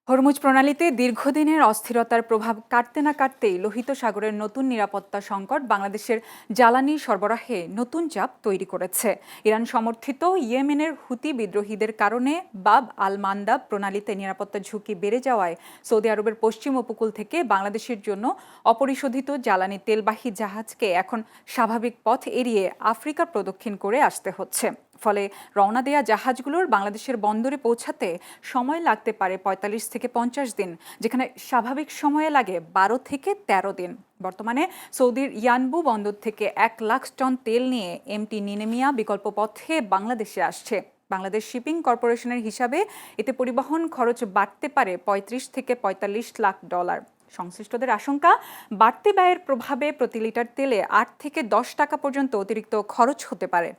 Hormuz প্রণালীতে দীর্ঘদিনের অস্থিরতার প্রভাব কাটতে না কাটতেই লোহিত সাগরের নতুন নিরাপত্তা সংকট বাংলাদেশের জ্বালানি সরবরাহে নতুন চাপ তৈরি করেছে। ইরান সমর্থিত ইয়েমেনের হুতি বিদ্রোহীদের কারণে বাব আল মান্দাব প্রণালীতে নিরাপত্তা ঝুঁকি বেড়ে যাওয়ায় সৌদি আরবের পশ্চিম উপকূল থেকে বাংলাদেশের জন্য অপরিশোধিত জ্বালানি তেলবাহী জাহাজকে এখন স্বাভাবিক পথ এড়িয়ে আফ্রিকা প্রদক্ষিণ করে আসতে হচ্ছে। ফলে রওনা দেয়া জাহাজগুলোর বাংলাদেশের বন্দরে পৌঁছাতে সময় লাগতে পারে ৪৫ থেকে ৫০ দিন, যেখানে স্বাভাবিক সময়ে লাগে ১২ থেকে ১৩ দিন। বর্তমানে সৌদির ইয়ানবু বন্দর থেকে ১,০০,০০০ টন তেল নিয়ে এমটি নিনেমিয়া বিকল্প পথে বাংলাদেশে আসছে। বাংলাদেশ শিপিং কর্পোরেশনের হিসাবে এতে পরিবহন খরচ বাড়তে পারে ৩৫ থেকে ৪৫ লাখ ডলার। সংশ্লিষ্টদের আশঙ্কা, বাড়তি ব্যয়ের প্রভাবে প্রতি লিটার তেলে ৮ থেকে ১০ টাকা পর্যন্ত অতিরিক্ত খরচ হতে পারে।